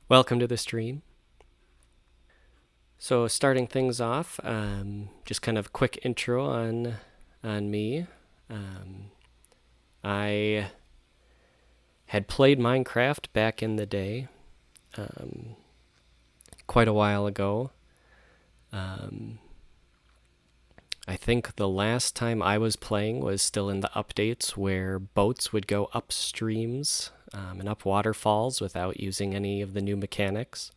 Welcome to the stream. So starting things off, just kind of a quick intro on me. I had played Minecraft back in the day, quite a while ago. I think the last time I was playing was still in the updates where boats would go up streams and up waterfalls without using any of the new mechanics.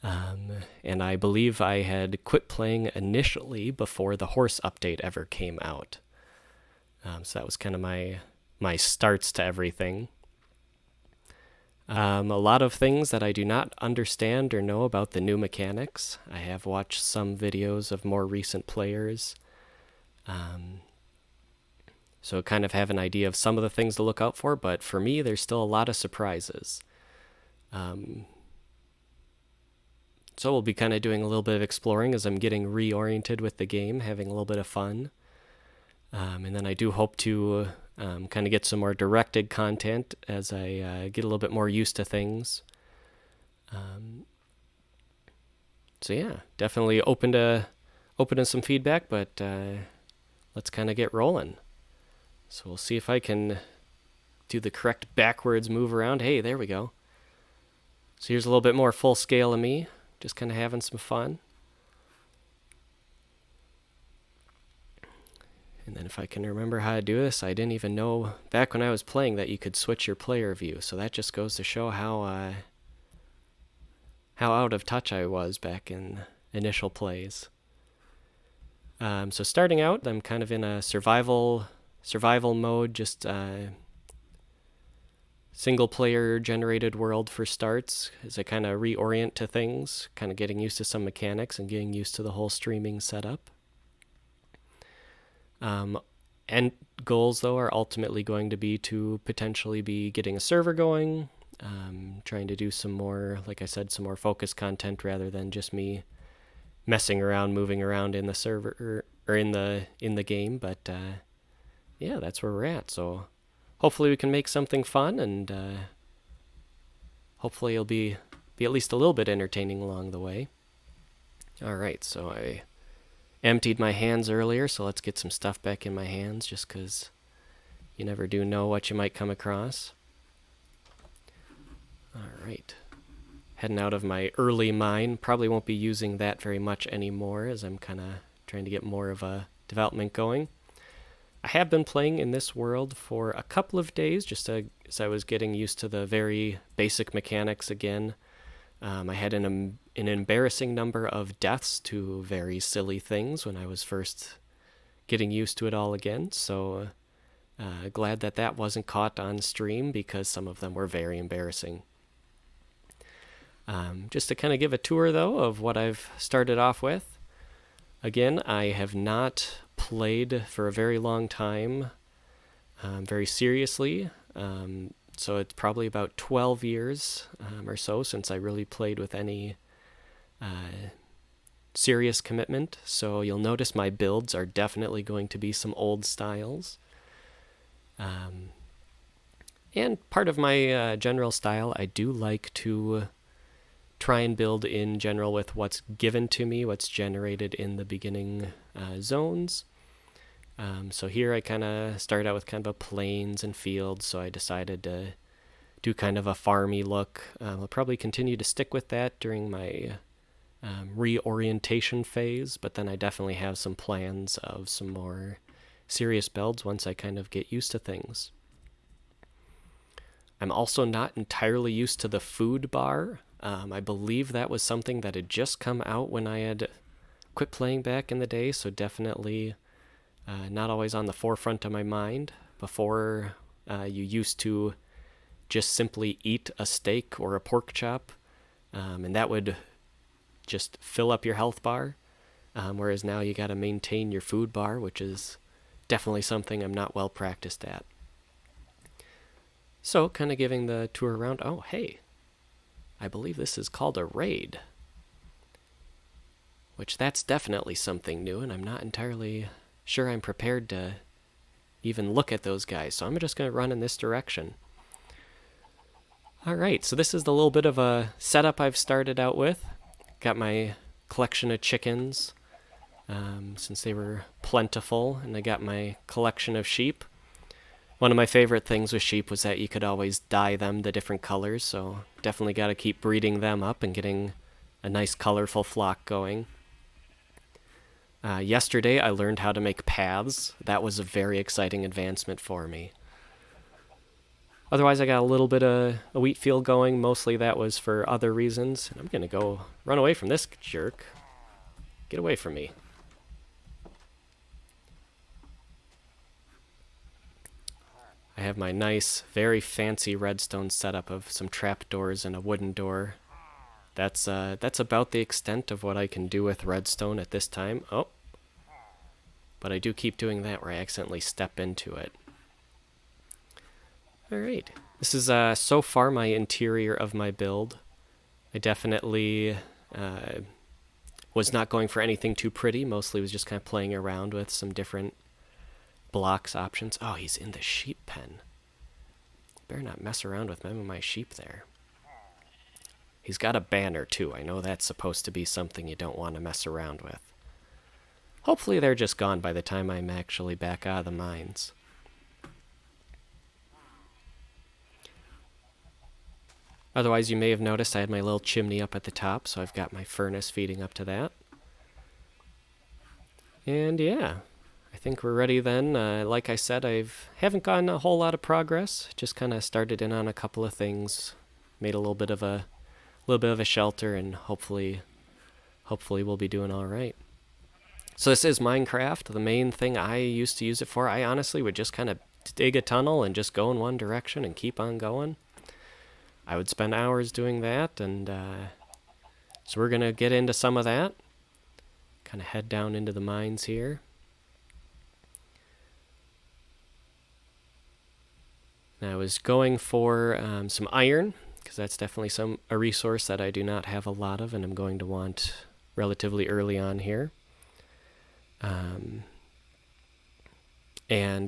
And I believe I had quit playing initially before the horse update ever came out. So that was kind of my starts to everything. A lot of things that I do not understand or know about the new mechanics. I have watched some videos of more recent players. So kind of have an idea of some of the things to look out for, but for me, there's still a lot of surprises. So we'll be kind of doing a little bit of exploring as I'm getting reoriented with the game, having a little bit of fun. And then I do hope to kind of get some more directed content as I get a little bit more used to things. So yeah, definitely open to some feedback, but let's kind of get rolling. So we'll see if I can do the correct backwards move around. Hey, there we go. So here's a little bit more full scale of me, just kind of having some fun. And then if I can remember how to do this, I didn't even know back when I was playing that you could switch your player view. So that just goes to show how out of touch I was back in initial plays. So starting out, I'm kind of in a survival mode, just single player generated world for starts as I kind of reorient to things, kind of getting used to some mechanics and getting used to the whole streaming setup. End goals, though, are ultimately going to be to potentially be getting a server going, trying to do some more, like I said, some more focused content rather than just me messing around, moving around in the server or in the game. But yeah, that's where we're at. So hopefully we can make something fun, and hopefully it'll be at least a little bit entertaining along the way. All right, so I emptied my hands earlier, so let's get some stuff back in my hands just because you never do know what you might come across. All right. Heading out of my early mine. Probably won't be using that very much anymore as I'm kind of trying to get more of a development going. I have been playing in this world for a couple of days just as I was getting used to the very basic mechanics again. I had an embarrassing number of deaths to very silly things when I was first getting used to it all again, so glad that wasn't caught on stream because some of them were very embarrassing. Just to kind of give a tour, though, of what I've started off with. Again, I have not played for a very long time, very seriously. So it's probably about 12 years or so since I really played with any serious commitment. So you'll notice my builds are definitely going to be some old styles. And part of my general style, I do like to try and build in general with what's given to me, what's generated in the beginning zones. So here I kind of started out with kind of a plains and fields, so I decided to do kind of a farmy look. I'll probably continue to stick with that during my reorientation phase, but then I definitely have some plans of some more serious builds once I kind of get used to things. I'm also not entirely used to the food bar. I believe that was something that had just come out when I had quit playing back in the day, so definitely not always on the forefront of my mind. Before, you used to just simply eat a steak or a pork chop, and that would just fill up your health bar, whereas now you got to maintain your food bar, which is definitely something I'm not well practiced at. So, kind of giving the tour around. Oh, hey, I believe this is called a raid, which that's definitely something new, and I'm not entirely sure I'm prepared to even look at those guys, so I'm just going to run in this direction. Alright, so this is the little bit of a setup I've started out with. Got my collection of chickens, since they were plentiful, and I got my collection of sheep. One of my favorite things with sheep was that you could always dye them the different colors, so definitely got to keep breeding them up and getting a nice colorful flock going. Yesterday I learned how to make paths. That was a very exciting advancement for me. Otherwise, I got a little bit of a wheat field going. Mostly that was for other reasons. And I'm going to go run away from this jerk. Get away from me. I have my nice, very fancy redstone setup of some trapdoors and a wooden door. That's about the extent of what I can do with redstone at this time. Oh. But I do keep doing that where I accidentally step into it. Alright, this is so far my interior of my build. I definitely was not going for anything too pretty, mostly was just kind of playing around with some different blocks options. Oh, he's in the sheep pen. Better not mess around with my sheep there. He's got a banner too. I know that's supposed to be something you don't want to mess around with. Hopefully they're just gone by the time I'm actually back out of the mines. Otherwise, you may have noticed I had my little chimney up at the top, so I've got my furnace feeding up to that. And yeah, I think we're ready then. Like I said, haven't gotten a whole lot of progress. Just kind of started in on a couple of things, made a little bit of a shelter, and hopefully we'll be doing all right. So this is Minecraft. The main thing I used to use it for, I honestly would just kind of dig a tunnel and just go in one direction and keep on going. I would spend hours doing that, and so we're going to get into some of that. Kind of head down into the mines here. Now, I was going for some iron, because that's definitely a resource that I do not have a lot of, and I'm going to want relatively early on here. And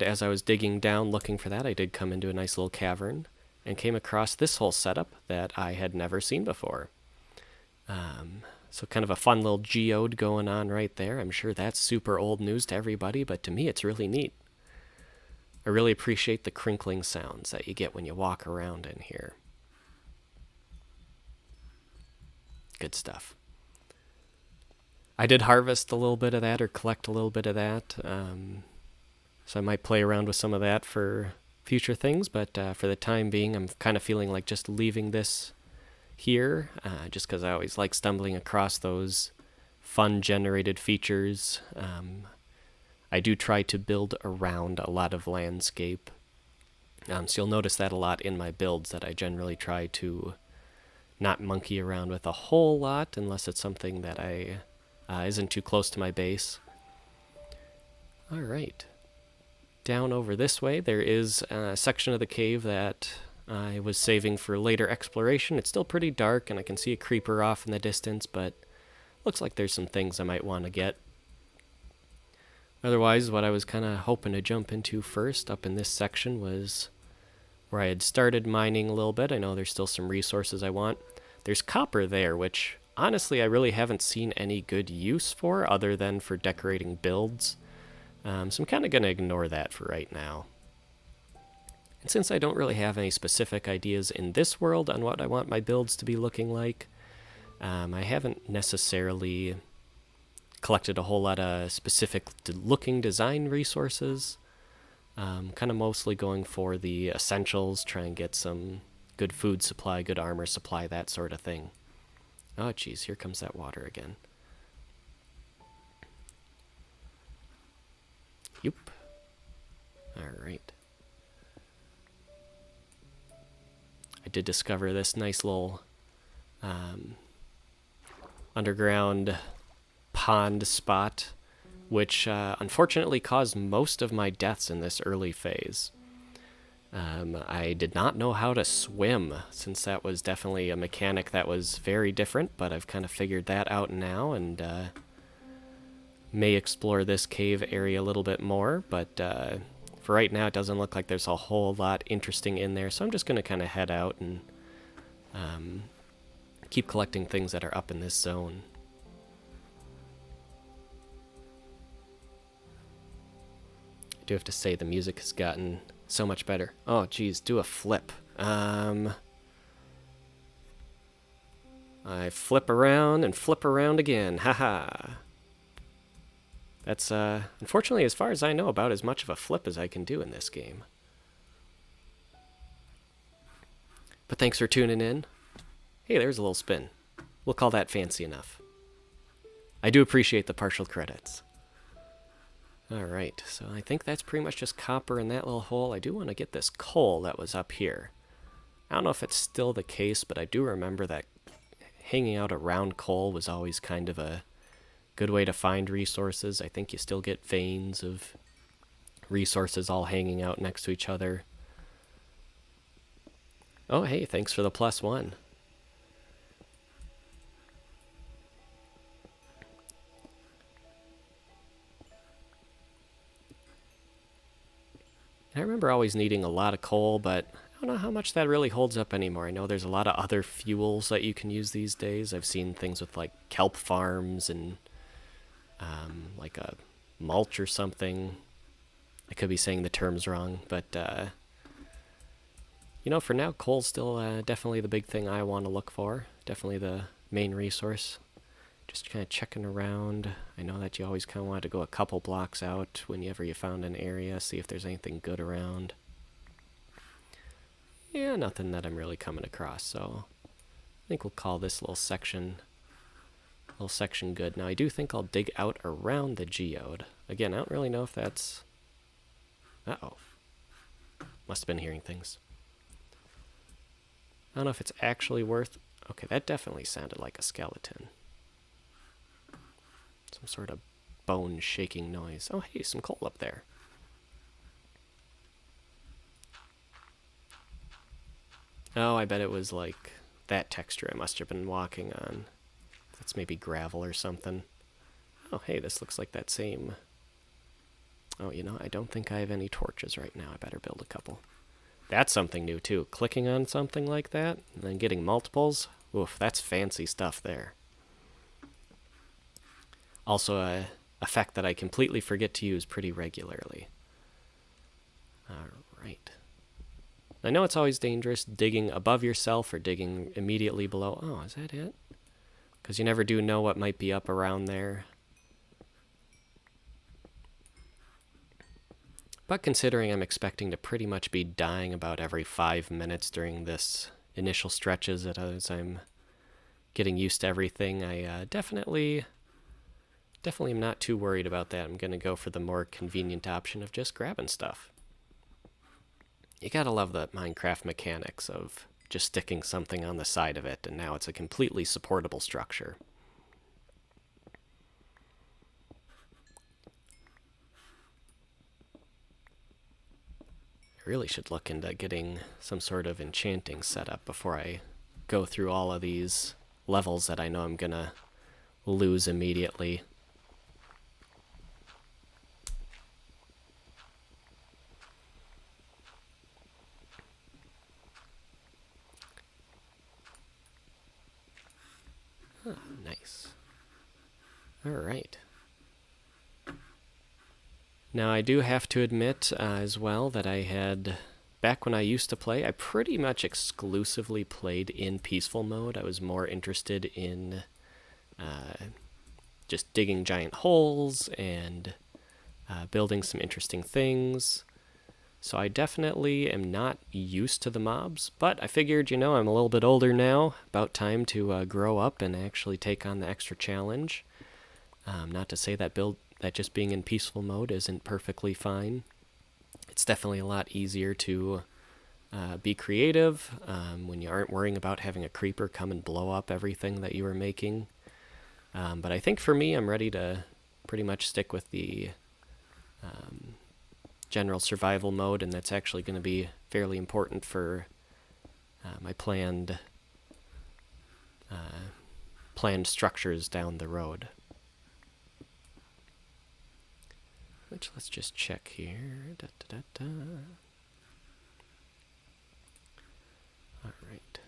as I was digging down looking for that, I did come into a nice little cavern and came across this whole setup that I had never seen before. So kind of a fun little geode going on right there. I'm sure that's super old news to everybody, but to me it's really neat. I really appreciate the crinkling sounds that you get when you walk around in here. Good stuff. I did harvest a little bit of that, or collect a little bit of that, so I might play around with some of that for future things, but for the time being, I'm kind of feeling like just leaving this here, just because I always like stumbling across those fun generated features. I do try to build around a lot of landscape, so you'll notice that a lot in my builds, that I generally try to not monkey around with a whole lot unless it's something that isn't too close to my base. Alright. Down over this way, there is a section of the cave that I was saving for later exploration. It's still pretty dark, and I can see a creeper off in the distance, but looks like there's some things I might want to get. Otherwise, what I was kind of hoping to jump into first up in this section was where I had started mining a little bit. I know there's still some resources I want. There's copper there, which honestly I really haven't seen any good use for other than for decorating builds. So I'm kind of going to ignore that for right now. And since I don't really have any specific ideas in this world on what I want my builds to be looking like, I haven't necessarily collected a whole lot of specific looking design resources. Kind of mostly going for the essentials, try and get some good food supply, good armor supply, that sort of thing. Oh geez, here comes that water again. Yep. Alright. I did discover this nice little underground pond spot, which unfortunately caused most of my deaths in this early phase. I did not know how to swim, since that was definitely a mechanic that was very different, but I've kind of figured that out now, and may explore this cave area a little bit more, but for right now it doesn't look like there's a whole lot interesting in there, so I'm just going to kind of head out and keep collecting things that are up in this zone. I do have to say the music has gotten so much better. Oh, geez, do a flip. I flip around and flip around again. Haha. That's, unfortunately, as far as I know, about as much of a flip as I can do in this game. But thanks for tuning in. Hey, there's a little spin. We'll call that fancy enough. I do appreciate the partial credits. Alright, so I think that's pretty much just copper in that little hole. I do want to get this coal that was up here. I don't know if it's still the case, but I do remember that hanging out around coal was always kind of a good way to find resources. I think you still get veins of resources all hanging out next to each other. Oh, hey, thanks for the +1. I remember always needing a lot of coal, but I don't know how much that really holds up anymore. I know there's a lot of other fuels that you can use these days. I've seen things with like kelp farms and like a mulch or something. I could be saying the terms wrong, but you know, for now, coal's still definitely the big thing I want to look for. Definitely the main resource. Just kind of checking around. I know that you always kind of want to go a couple blocks out whenever you found an area, see if there's anything good around. Yeah, nothing that I'm really coming across, so I think we'll call this little section good. Now, I do think I'll dig out around the geode. Again, I don't really know if that's... Uh-oh. Must have been hearing things. I don't know if it's actually worth... Okay, that definitely sounded like a skeleton. Some sort of bone-shaking noise. Oh, hey, some coal up there. Oh, I bet it was like that texture I must have been walking on. That's maybe gravel or something. Oh, hey, this looks like that same... Oh, you know, I don't think I have any torches right now. I better build a couple. That's something new, too. Clicking on something like that, and then getting multiples. Oof, that's fancy stuff there. Also, a effect that I completely forget to use pretty regularly. Alright. I know it's always dangerous digging above yourself or digging immediately below. Oh, is that it? Because you never do know what might be up around there. But considering I'm expecting to pretty much be dying about every 5 minutes during this initial stretches as I'm getting used to everything, I definitely am not too worried about that. I'm going to go for the more convenient option of just grabbing stuff. You gotta love the Minecraft mechanics of just sticking something on the side of it, and now it's a completely supportable structure. I really should look into getting some sort of enchanting setup before I go through all of these levels that I know I'm gonna lose immediately. Oh, nice. Alright. Now, I do have to admit as well that I had, back when I used to play, I pretty much exclusively played in peaceful mode. I was more interested in just digging giant holes and building some interesting things. So I definitely am not used to the mobs, but I figured, you know, I'm a little bit older now, about time to grow up and actually take on the extra challenge. Not to say that just being in peaceful mode isn't perfectly fine. It's definitely a lot easier to be creative when you aren't worrying about having a creeper come and blow up everything that you were making. But I think for me, I'm ready to pretty much stick with the general survival mode, and that's actually going to be fairly important for my planned structures down the road. Which, let's just check here. Alright.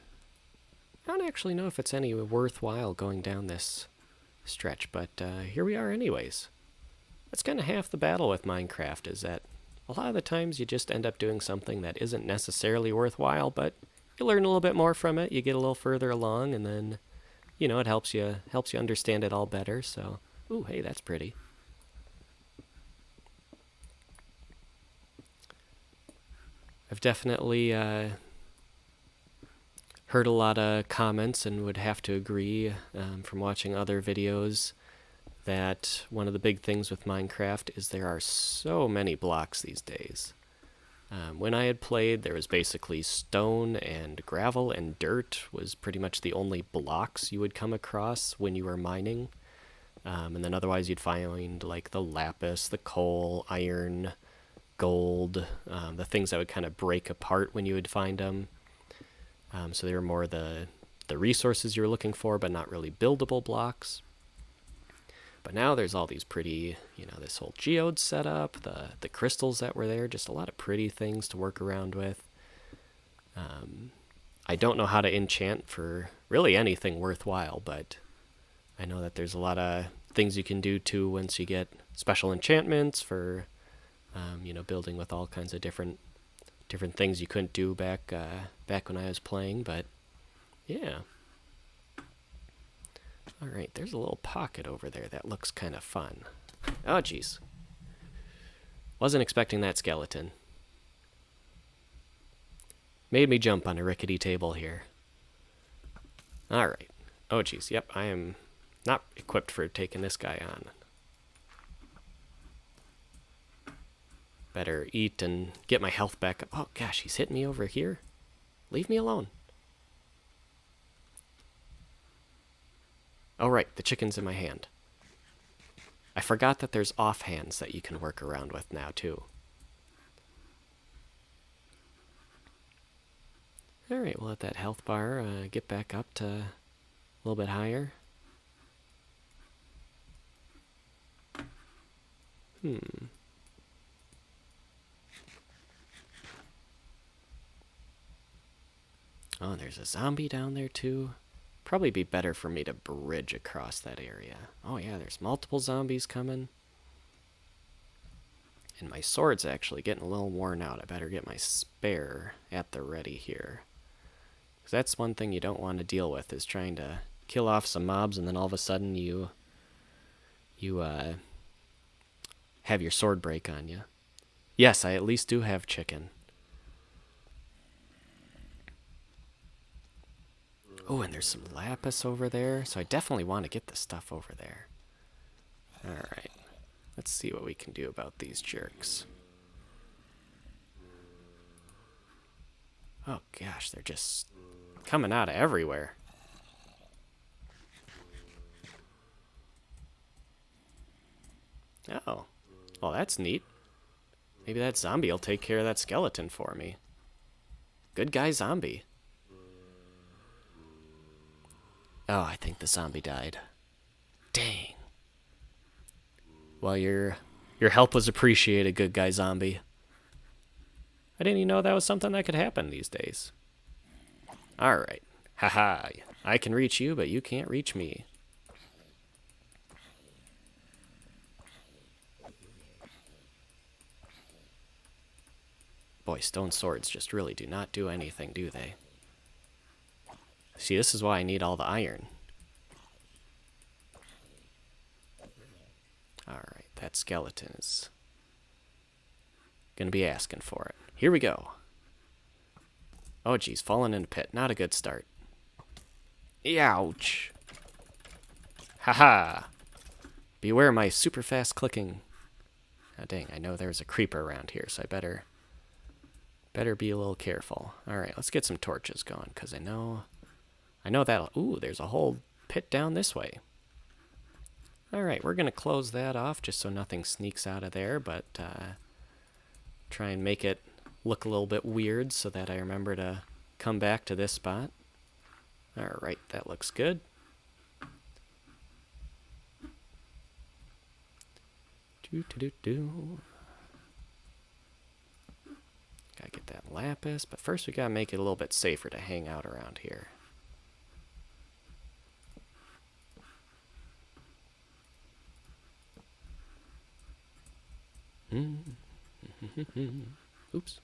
I don't actually know if it's any worthwhile going down this stretch, but here we are anyways. That's kind of half the battle with Minecraft, is that a lot of the times you just end up doing something that isn't necessarily worthwhile, but you learn a little bit more from it, you get a little further along, and then, it helps you understand it all better, so... Ooh, hey, that's pretty. I've definitely heard a lot of comments and would have to agree from watching other videos that one of the big things with Minecraft is there are so many blocks these days. When I had played, there was basically stone and gravel and dirt was pretty much the only blocks you would come across when you were mining. And then otherwise you'd find like the lapis, the coal, iron, gold, the things that would kind of break apart when you would find them. So they were more the resources you were looking for, but not really buildable blocks. But now there's all these pretty, this whole geode setup, the crystals that were there, just a lot of pretty things to work around with. I don't know how to enchant for really anything worthwhile, but I know that there's a lot of things you can do too once you get special enchantments for, building with all kinds of different things you couldn't do back when I was playing, but yeah. Alright, there's a little pocket over there that looks kind of fun. Oh, jeez. Wasn't expecting that skeleton. Made me jump on a rickety table here. Alright. Oh, jeez. Yep, I am not equipped for taking this guy on. Better eat and get my health back up. Oh, gosh, he's hitting me over here. Leave me alone. Oh, right, the chicken's in my hand. I forgot that there's offhands that you can work around with now, too. Alright, we'll let that health bar get back up to a little bit higher. Oh, there's a zombie down there, too. Probably be better for me to bridge across that area. Oh yeah, there's multiple zombies coming. And my sword's actually getting a little worn out. I better get my spare at the ready here. Because that's one thing you don't want to deal with, is trying to kill off some mobs and then all of a sudden you have your sword break on you. Yes, I at least do have chicken. Oh, and there's some lapis over there, so I definitely want to get the stuff over there. Alright, let's see what we can do about these jerks. Oh gosh, they're just coming out of everywhere. Oh, well that's neat. Maybe that zombie will take care of that skeleton for me. Good guy zombie. Oh, I think the zombie died. Dang. Well, your help was appreciated, good guy zombie. I didn't even know that was something that could happen these days. Alright. Haha. I can reach you, but you can't reach me. Boy, stone swords just really do not do anything, do they? See, this is why I need all the iron. Alright, that skeleton is gonna be asking for it. Here we go. Oh geez, falling in a pit. Not a good start. Ouch. Haha. Beware my super fast clicking. Oh dang, I know there's a creeper around here, so I better be a little careful. Alright, let's get some torches going, because I know that'll... Ooh, there's a whole pit down this way. Alright, we're going to close that off just so nothing sneaks out of there, but try and make it look a little bit weird so that I remember to come back to this spot. Alright, that looks good. Gotta get that lapis, but first we gotta make it a little bit safer to hang out around here. Oops.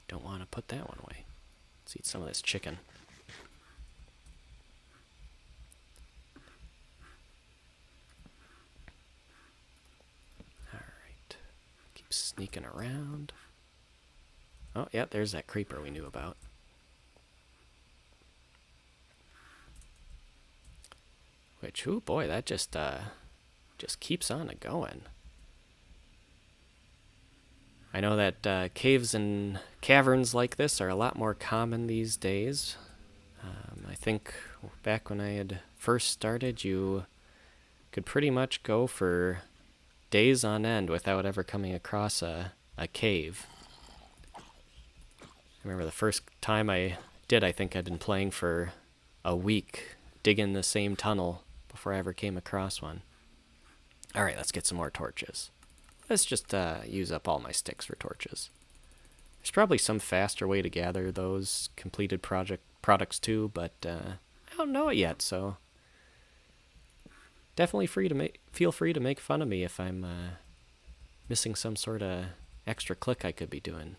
Don't want to put that one away. Let's eat some of this chicken. Alright. Keep sneaking around. Oh, yeah, there's that creeper we knew about. Which, oh boy, that just keeps on going. I know that caves and caverns like this are a lot more common these days. I think back when I had first started, you could pretty much go for days on end without ever coming across a cave. I remember the first time I did, I think I'd been playing for a week, digging the same tunnel before I ever came across one. Alright, let's get some more torches. Let's just use up all my sticks for torches. There's probably some faster way to gather those completed products too, but I don't know it yet, so definitely feel free to make fun of me if I'm missing some sort of extra click I could be doing.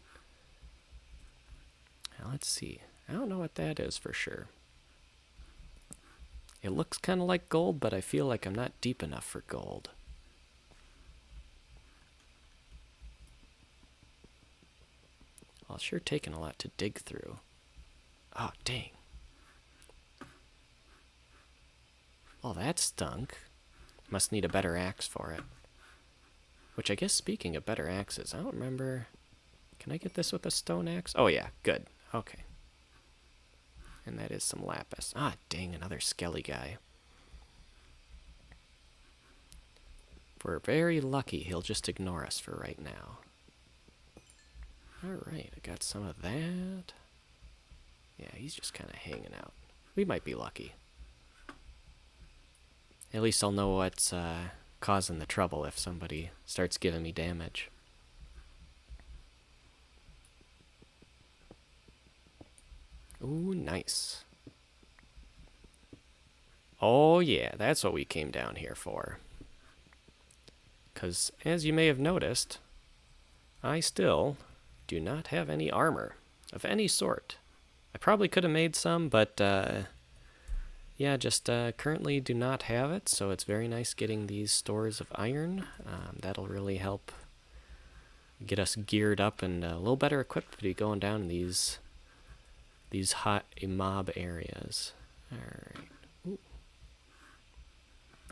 Now, let's see. I don't know what that is for sure. It looks kind of like gold, but I feel like I'm not deep enough for gold. Well, it's sure taking a lot to dig through. Oh, dang. Well, that stunk. Must need a better axe for it. Which I guess, speaking of better axes, I don't remember... Can I get this with a stone axe? Oh yeah, good. Okay. And that is some lapis. Ah, dang, another skelly guy. If we're very lucky, he'll just ignore us for right now. Alright, I got some of that. Yeah, he's just kind of hanging out. We might be lucky. At least I'll know what's causing the trouble if somebody starts giving me damage. Ooh, nice. Oh yeah, that's what we came down here for. 'Cause, as you may have noticed, I still do not have any armor of any sort. I probably could have made some, but yeah, just currently do not have it, so it's very nice getting these stores of iron. That'll really help get us geared up and a little better equipped to be going down in these hot mob areas. Alright. Ooh.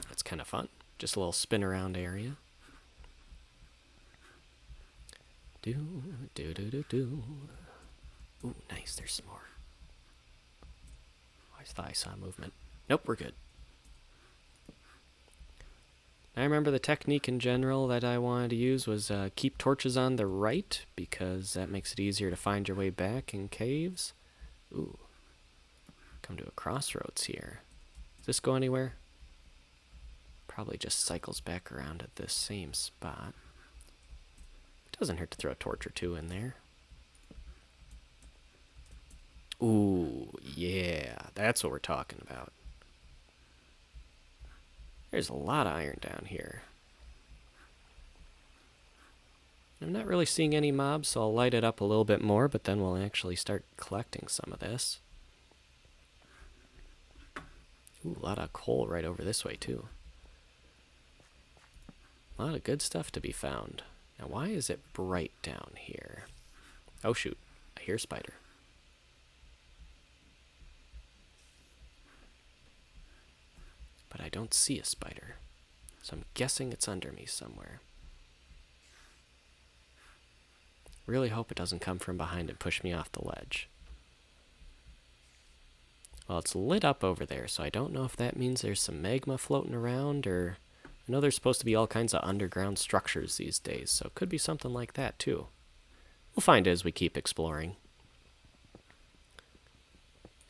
That's kind of fun. Just a little spin around area. Do. Ooh, nice. There's some more. I thought I saw movement. Nope, we're good. I remember the technique in general that I wanted to use was keep torches on the right, because that makes it easier to find your way back in caves. Ooh. Come to a crossroads here. Does this go anywhere? Probably just cycles back around at this same spot. Doesn't hurt to throw a torch or two in there. Ooh, yeah, that's what we're talking about. There's a lot of iron down here. I'm not really seeing any mobs, so I'll light it up a little bit more, but then we'll actually start collecting some of this. Ooh, a lot of coal right over this way, too. A lot of good stuff to be found. Now, why is it bright down here? Oh, shoot. I hear a spider. But I don't see a spider, so I'm guessing it's under me somewhere. Really hope it doesn't come from behind and push me off the ledge. Well, it's lit up over there, so I don't know if that means there's some magma floating around, or... I know there's supposed to be all kinds of underground structures these days, so it could be something like that, too. We'll find it as we keep exploring.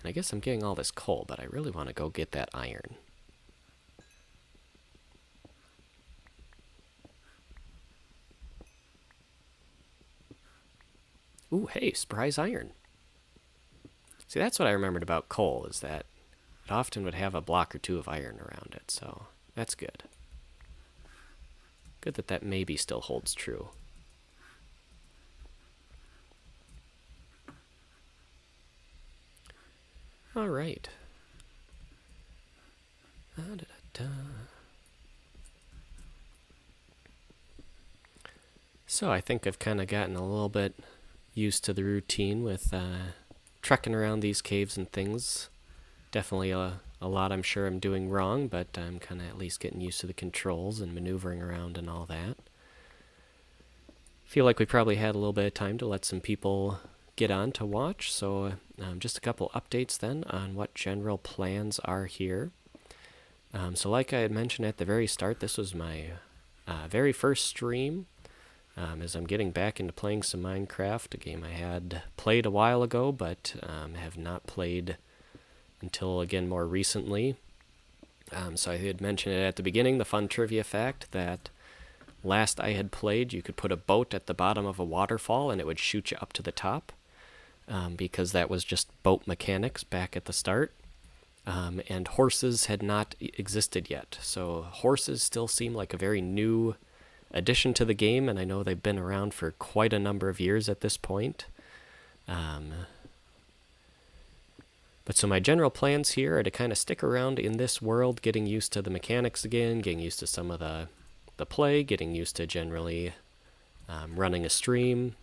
And I guess I'm getting all this coal, but I really want to go get that iron. Ooh, hey, surprise iron. See, that's what I remembered about coal, is that it often would have a block or two of iron around it, so that's good. Good that that maybe still holds true. All right. Da-da-da-da. So I think I've kind of gotten a little bit used to the routine with trekking around these caves and things. Definitely a lot I'm sure I'm doing wrong, but I'm kind of at least getting used to the controls and maneuvering around and all that. Feel like we probably had a little bit of time to let some people get on to watch, so just a couple updates then on what general plans are here. So like I had mentioned at the very start, this was my very first stream. As I'm getting back into playing some Minecraft, a game I had played a while ago, but have not played until, again, more recently. So I had mentioned it at the beginning, the fun trivia fact that last I had played, you could put a boat at the bottom of a waterfall and it would shoot you up to the top, because that was just boat mechanics back at the start. And horses had not existed yet, so horses still seem like a very new addition to the game, and I know they've been around for quite a number of years at this point. But so my general plans here are to kind of stick around in this world, getting used to the mechanics again, getting used to some of the play, getting used to generally running a stream,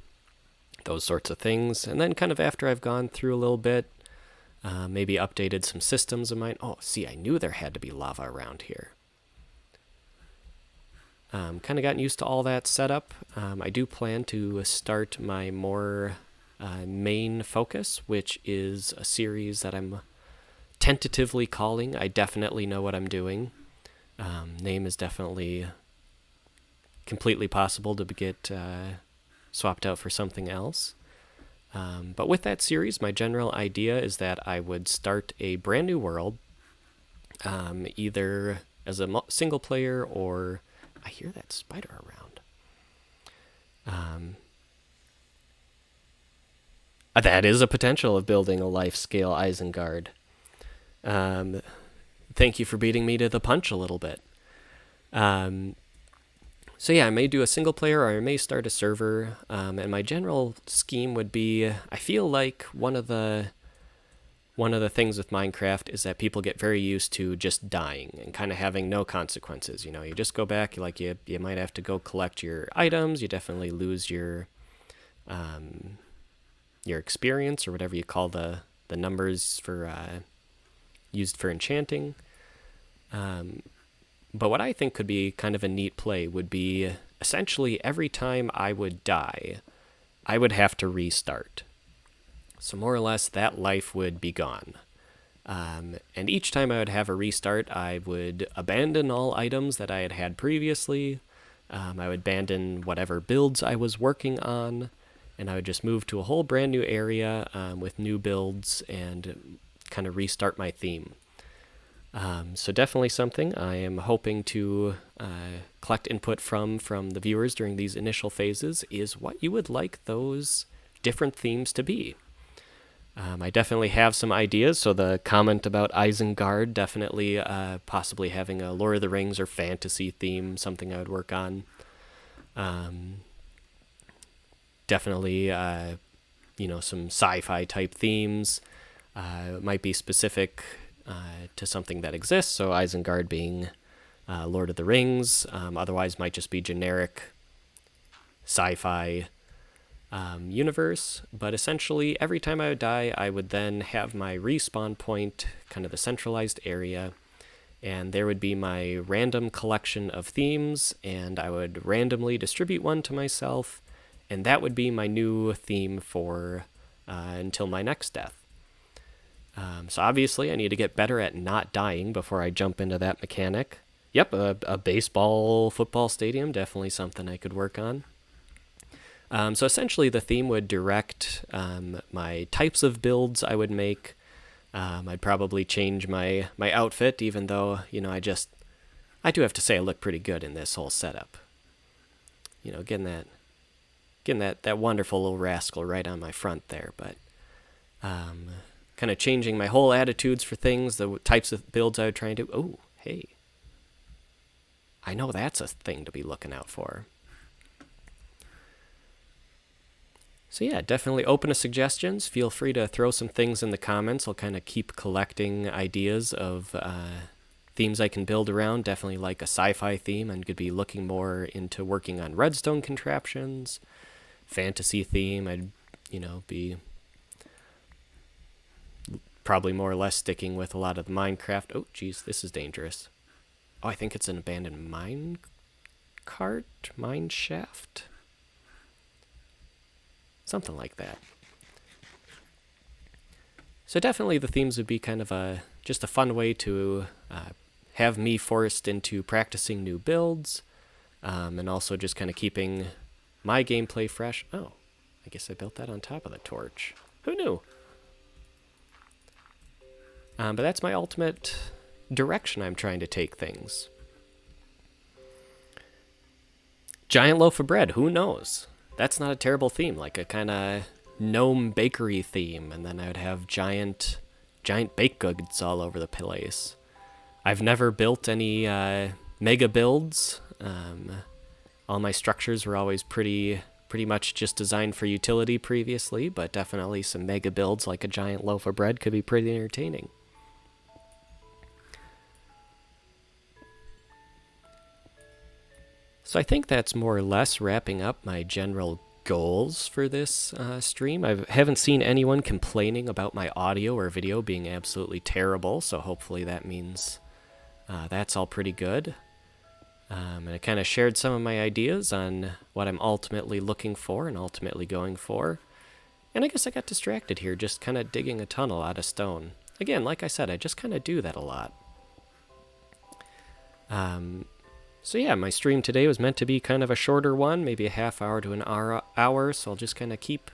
those sorts of things. And then kind of after I've gone through a little bit, maybe updated some systems of mine. Oh, see, I knew there had to be lava around here. Kind of gotten used to all that setup. I do plan to start my more main focus, which is a series that I'm tentatively calling I Definitely Know What I'm Doing. Name is definitely completely possible to get swapped out for something else. But with that series, my general idea is that I would start a brand new world, either as a single player or... I hear that spider around. That is a potential of building a life-scale Isengard. Thank you for beating me to the punch a little bit. So yeah, I may do a single player or I may start a server. And my general scheme would be, I feel like one of the things with Minecraft is that people get very used to just dying and kind of having no consequences. You know, you just go back, like you might have to go collect your items. You definitely lose your experience or whatever you call the numbers for used for enchanting. But what I think could be kind of a neat play would be essentially every time I would die, I would have to restart. So more or less, that life would be gone. And each time I would have a restart, I would abandon all items that I had had previously. I would abandon whatever builds I was working on, and I would just move to a whole brand new area with new builds and kind of restart my theme. So definitely something I am hoping to collect input from the viewers during these initial phases is what you would like those different themes to be. I definitely have some ideas, so the comment about Isengard, definitely possibly having a Lord of the Rings or fantasy theme, something I would work on. Definitely, some sci-fi type themes. Might be specific to something that exists, so Isengard being Lord of the Rings. Otherwise might just be generic sci-fi universe, but essentially every time I would die, I would then have my respawn point, kind of the centralized area, and there would be my random collection of themes, and I would randomly distribute one to myself, and that would be my new theme for until my next death. So obviously I need to get better at not dying before I jump into that mechanic. Yep, a baseball, football stadium, definitely something I could work on. So essentially the theme would direct my types of builds I would make. I'd probably change my outfit, even though, I do have to say I look pretty good in this whole setup. Getting that wonderful little rascal right on my front there, but kind of changing my whole attitudes for things, the types of builds I would try and do. Oh, hey. I know that's a thing to be looking out for. So yeah, definitely open to suggestions. Feel free to throw some things in the comments. I'll kind of keep collecting ideas of themes I can build around. Definitely like a sci-fi theme. I'm going to be looking more into working on redstone contraptions. Fantasy theme, I'd, be probably more or less sticking with a lot of the Minecraft. Oh, geez, this is dangerous. Oh, I think it's an abandoned mine shaft? Something like that. So definitely the themes would be kind of just a fun way to have me forced into practicing new builds, and also just kind of keeping my gameplay fresh. Oh, I guess I built that on top of the torch. Who knew? But that's my ultimate direction I'm trying to take things. Giant loaf of bread, who knows? That's not a terrible theme, like a kind of gnome bakery theme, and then I would have giant baked goods all over the place. I've never built any mega builds. All my structures were always pretty much just designed for utility previously, but definitely some mega builds like a giant loaf of bread could be pretty entertaining. So I think that's more or less wrapping up my general goals for this stream. I haven't seen anyone complaining about my audio or video being absolutely terrible, so hopefully that means that's all pretty good. And I kind of shared some of my ideas on what I'm ultimately looking for and ultimately going for. And I guess I got distracted here just kind of digging a tunnel out of stone. Again, like I said, I just kind of do that a lot. So yeah, my stream today was meant to be kind of a shorter one, maybe a half hour to an hour, so I'll just kind of keep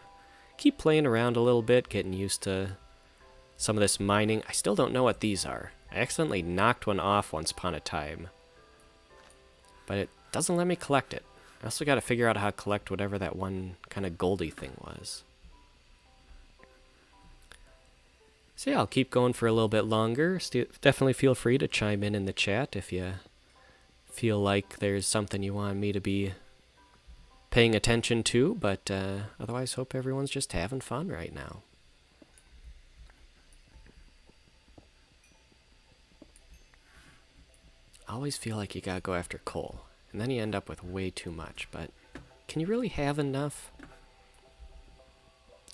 playing around a little bit, getting used to some of this mining. I still don't know what these are. I accidentally knocked one off once upon a time, but it doesn't let me collect it. I also got to figure out how to collect whatever that one kind of goldy thing was. So yeah, I'll keep going for a little bit longer. Definitely feel free to chime in the chat if you feel like there's something you want me to be paying attention to, but otherwise hope everyone's just having fun right now. I always feel like you gotta go after coal, and then you end up with way too much, but can you really have enough?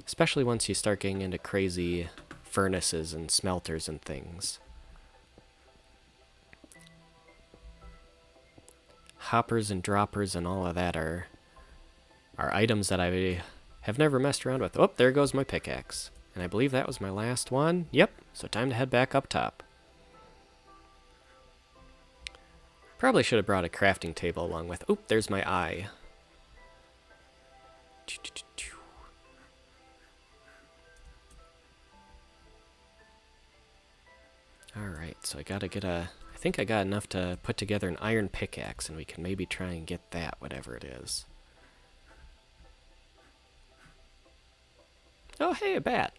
Especially once you start getting into crazy furnaces and smelters and things. Hoppers and droppers and all of that are items that I have never messed around with. Oh, there goes my pickaxe. And I believe that was my last one. Yep, so time to head back up top. Probably should have brought a crafting table along with... Oop, there's my eye. Alright, so I gotta get a... I think I got enough to put together an iron pickaxe, and we can maybe try and get that, whatever it is. Oh, hey, a bat.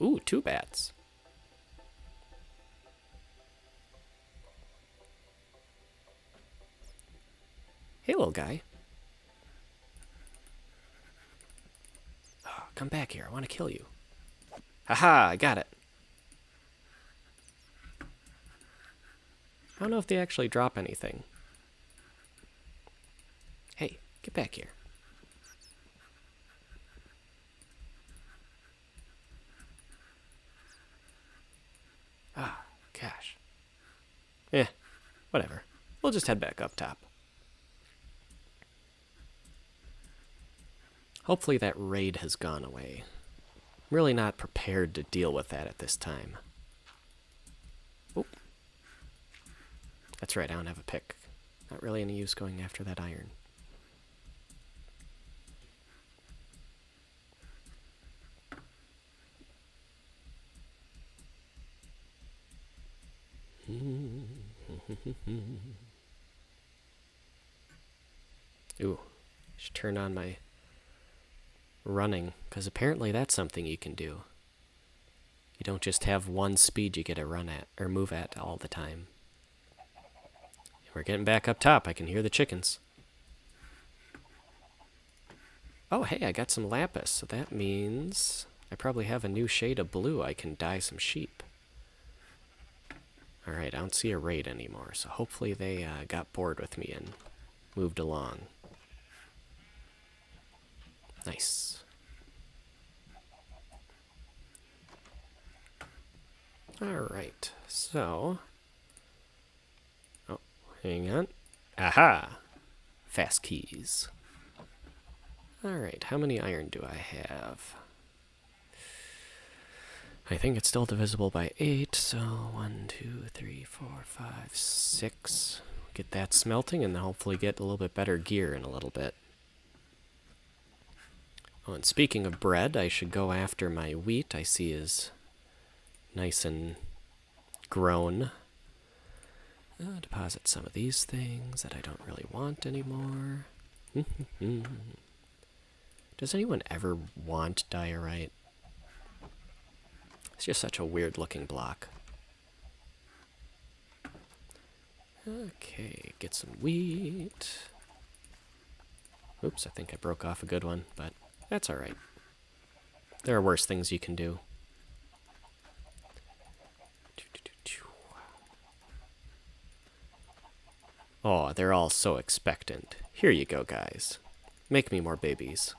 Ooh, 2 bats. Hey, little guy. Oh, come back here. I want to kill you. Haha, I got it. I don't know if they actually drop anything. Hey, get back here. Ah, gosh. Whatever. We'll just head back up top. Hopefully that raid has gone away. I'm really not prepared to deal with that at this time. Oop. That's right, I don't have a pick. Not really any use going after that iron. Ooh, should turn on my running, because apparently that's something you can do. You don't just have one speed you get to run at, or move at all the time. We're getting back up top. I can hear the chickens. Oh, hey, I got some lapis, so that means I probably have a new shade of blue I can dye some sheep. Alright, I don't see a raid anymore, so hopefully they got bored with me and moved along. Nice. Alright, so... Oh, hang on. Aha! Fast keys. Alright, how many iron do I have? I think it's still divisible by 8, so 1, 2, 3, 4, 5, 6. Get that smelting and hopefully get a little bit better gear in a little bit. Oh, and speaking of bread, I should go after my wheat. I see is nice and grown. Deposit some of these things that I don't really want anymore. Does anyone ever want diorite? It's just such a weird looking block. Okay, get some wheat. Oops, I think I broke off a good one, but that's alright. There are worse things you can do. Oh, they're all so expectant. Here you go, guys. Make me more babies.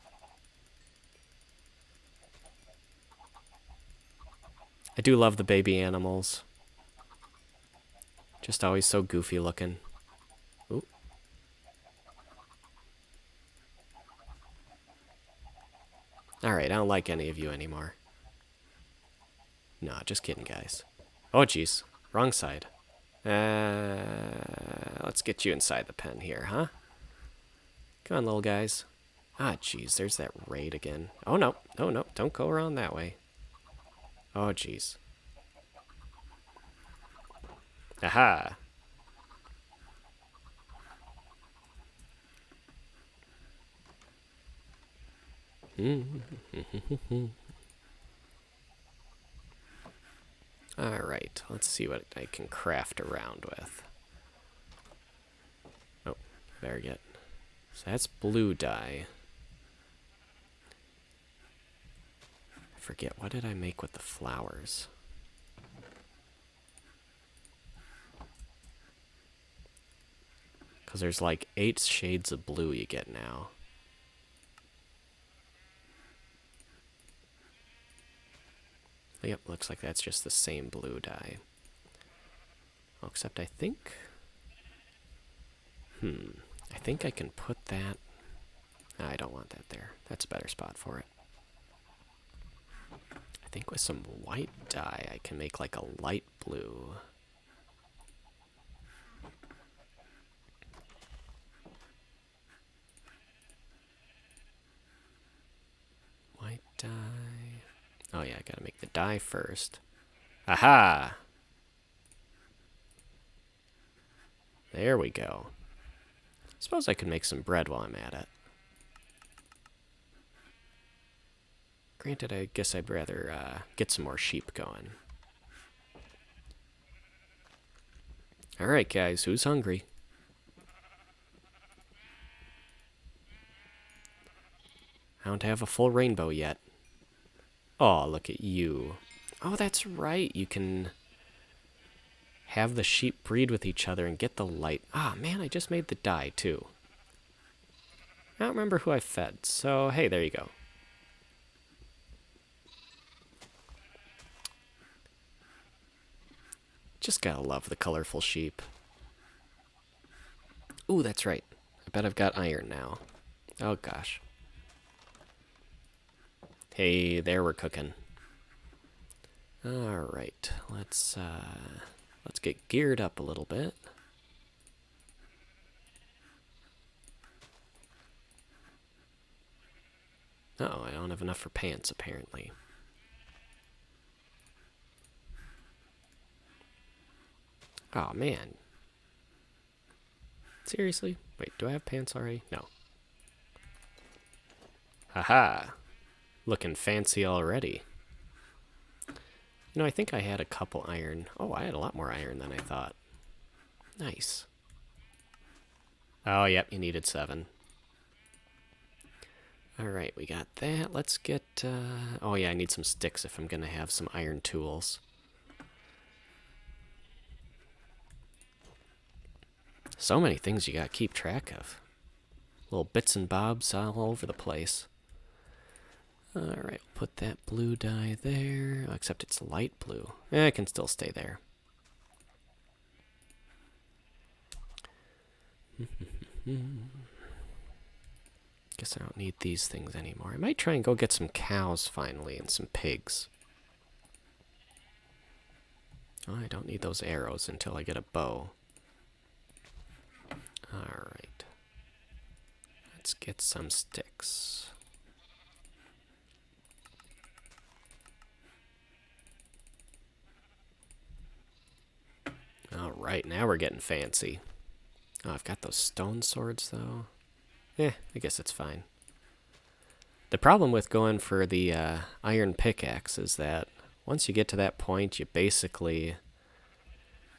I do love the baby animals. Just always so goofy looking. Ooh. Alright, I don't like any of you anymore. No, just kidding, guys. Oh, jeez. Wrong side. Let's get you inside the pen here, huh? Come on, little guys. Ah, jeez, there's that raid again. Oh, no. Oh, no. Don't go around that way. Oh, jeez. Aha! Alright, let's see what I can craft around with. Oh, better get... So that's blue dye. I forget, what did I make with the flowers? Because there's like 8 shades of blue you get now. Yep, looks like that's just the same blue dye. Oh, except I think... I think I can put that... I don't want that there. That's a better spot for it. I think with some white dye I can make like a light blue. White dye... Oh yeah, I gotta make the dye first. Aha! There we go. Suppose I could make some bread while I'm at it. Granted, I guess I'd rather get some more sheep going. Alright guys, who's hungry? I don't have a full rainbow yet. Oh, look at you. Oh, that's right. You can have the sheep breed with each other and get the light. Ah, man, I just made the dye, too. I don't remember who I fed, so hey, there you go. Just gotta love the colorful sheep. Ooh, that's right. I bet I've got iron now. Oh, gosh. Hey, there we're cooking. All right, let's get geared up a little bit. Uh-oh, I don't have enough for pants apparently. Oh man. Seriously? Wait, do I have pants already? No. Haha. Looking fancy already. You know, I think I had a couple iron. Oh, I had a lot more iron than I thought. Nice. Oh, yep, you needed 7. Alright, we got that. Let's get... oh yeah, I need some sticks if I'm going to have some iron tools. So many things you got to keep track of. Little bits and bobs all over the place. Alright, put that blue dye there. Oh, except it's light blue. It can still stay there. Guess I don't need these things anymore. I might try and go get some cows finally and some pigs. Oh, I don't need those arrows until I get a bow. Alright. Let's get some sticks. Alright, now we're getting fancy. Oh, I've got those stone swords, though. I guess it's fine. The problem with going for the iron pickaxe is that once you get to that point, you basically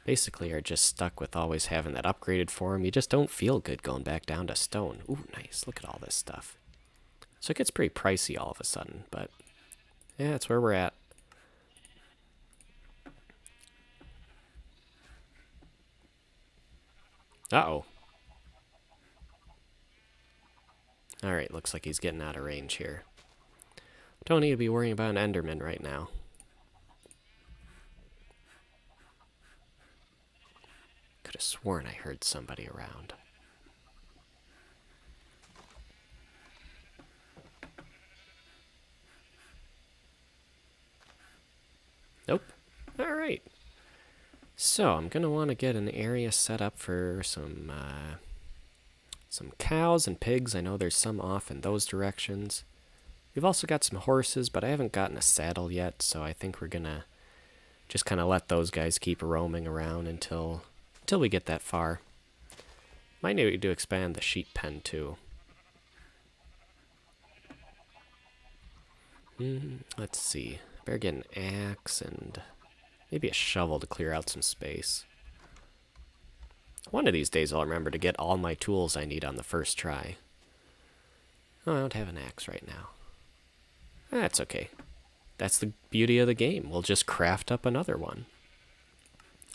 are just stuck with always having that upgraded form. You just don't feel good going back down to stone. Ooh, nice. Look at all this stuff. So it gets pretty pricey all of a sudden, but yeah, that's where we're at. Uh-oh. Alright, looks like he's getting out of range here. Don't need to be worrying about an Enderman right now. Could have sworn I heard somebody around. Nope. Alright. So, I'm going to want to get an area set up for some cows and pigs. I know there's some off in those directions. We've also got some horses, but I haven't gotten a saddle yet, so I think we're going to just kind of let those guys keep roaming around until we get that far. Might need to expand the sheep pen, too. Let's see. Better get an axe and maybe a shovel to clear out some space. One of these days I'll remember to get all my tools I need on the first try. Oh, I don't have an axe right now. That's okay. That's the beauty of the game. We'll just craft up another one.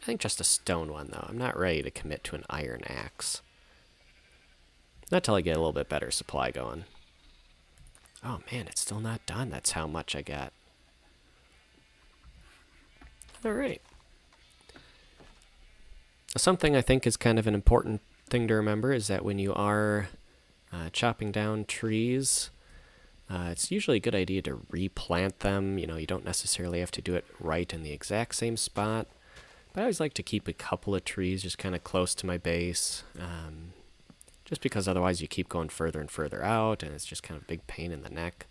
I think just a stone one, though. I'm not ready to commit to an iron axe. Not till I get a little bit better supply going. Oh man, it's still not done. That's how much I got. Alright. Something I think is kind of an important thing to remember is that when you are chopping down trees, it's usually a good idea to replant them. You know, you don't necessarily have to do it right in the exact same spot. But I always like to keep a couple of trees just kind of close to my base. Just because otherwise you keep going further and further out, and it's just kind of a big pain in the neck.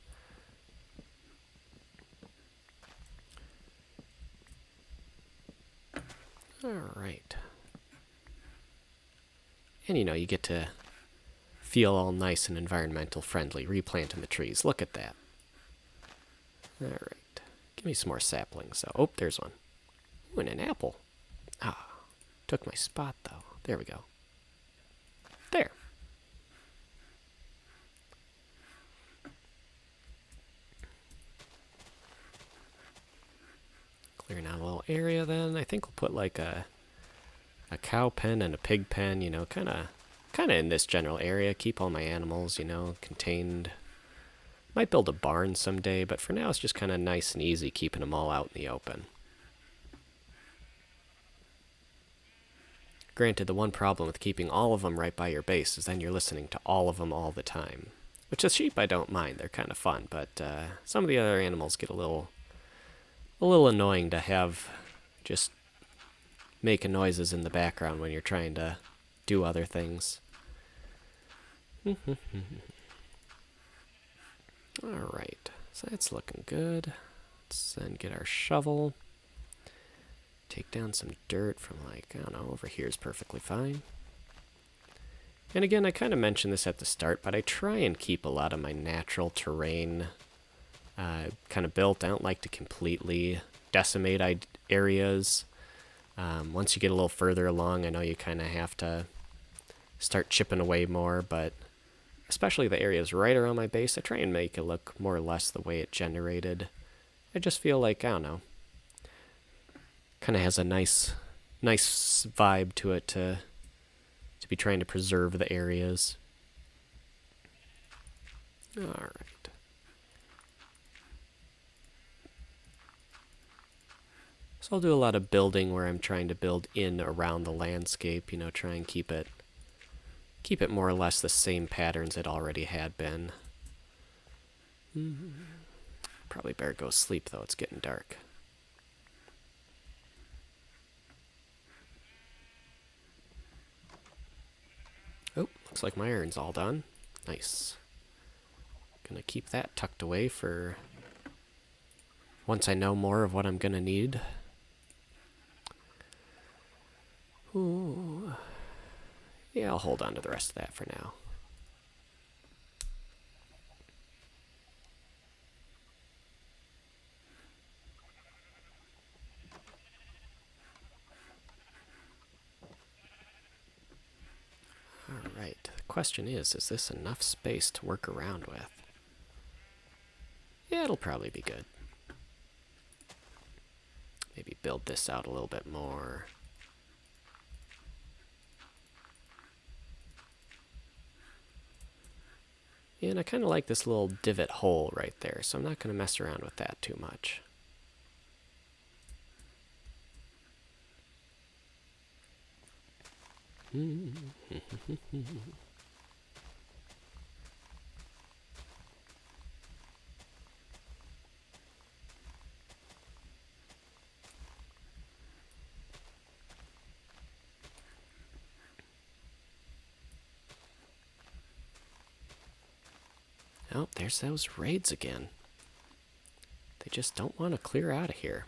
Alright. And you know, you get to feel all nice and environmental friendly, replanting the trees. Look at that. Alright. Give me some more saplings. So, oh, there's one. Ooh, and an apple. Ah, took my spot though. There we go. There. Clearing out a little area then. I think we'll put like a cow pen and a pig pen, you know, kind of in this general area. Keep all my animals, you know, contained. Might build a barn someday, but for now it's just kind of nice and easy keeping them all out in the open. Granted, the one problem with keeping all of them right by your base is then you're listening to all of them all the time. Which the sheep I don't mind, they're kind of fun, but some of the other animals get a little annoying to have just making noises in the background when you're trying to do other things. Alright, so that's looking good. Let's then get our shovel. Take down some dirt from, like, I don't know, over here is perfectly fine. And again, I kind of mentioned this at the start, but I try and keep a lot of my natural terrain kind of built. I don't like to completely decimate areas. Once you get a little further along, I know you kind of have to start chipping away more, but especially the areas right around my base, I try and make it look more or less the way it generated. I just feel like, I don't know, kind of has a nice vibe to it to be trying to preserve the areas. All right. So I'll do a lot of building where I'm trying to build in around the landscape, you know, try and keep it more or less the same patterns it already had been. Probably better go sleep though, it's getting dark. Oh, looks like my iron's all done. Nice. Gonna keep that tucked away for once I know more of what I'm gonna need. Ooh. Yeah, I'll hold on to the rest of that for now. Alright, the question is this enough space to work around with? Yeah, it'll probably be good. Maybe build this out a little bit more. And I kind of like this little divot hole right there, so I'm not going to mess around with that too much. Oh, there's those raids again. They just don't want to clear out of here.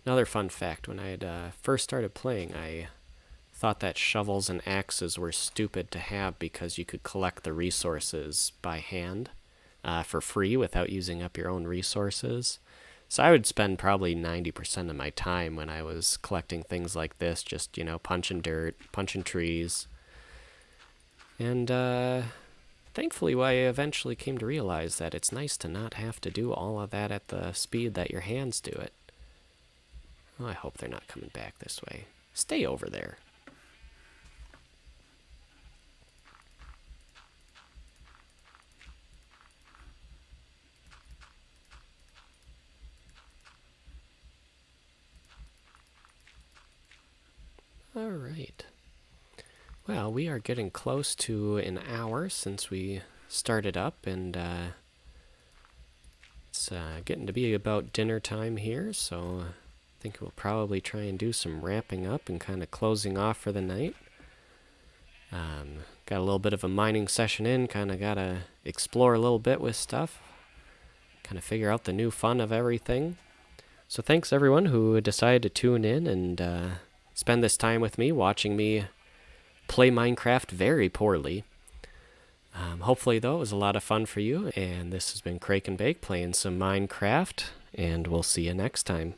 Another fun fact, when I had first started playing, I thought that shovels and axes were stupid to have because you could collect the resources by hand for free without using up your own resources. So I would spend probably 90% of my time when I was collecting things like this, just, you know, punching dirt, punching trees. And thankfully, I eventually came to realize that it's nice to not have to do all of that at the speed that your hands do it. Oh, I hope they're not coming back this way. Stay over there. All right. Well, we are getting close to an hour since we started up, and it's getting to be about dinner time here, so I think we'll probably try and do some wrapping up and kind of closing off for the night. Got a little bit of a mining session in, kind of got to explore a little bit with stuff, kind of figure out the new fun of everything. So thanks everyone who decided to tune in and spend this time with me, watching me play Minecraft very poorly. Hopefully, though, it was a lot of fun for you, and this has been Crake and Bake playing some Minecraft, and we'll see you next time.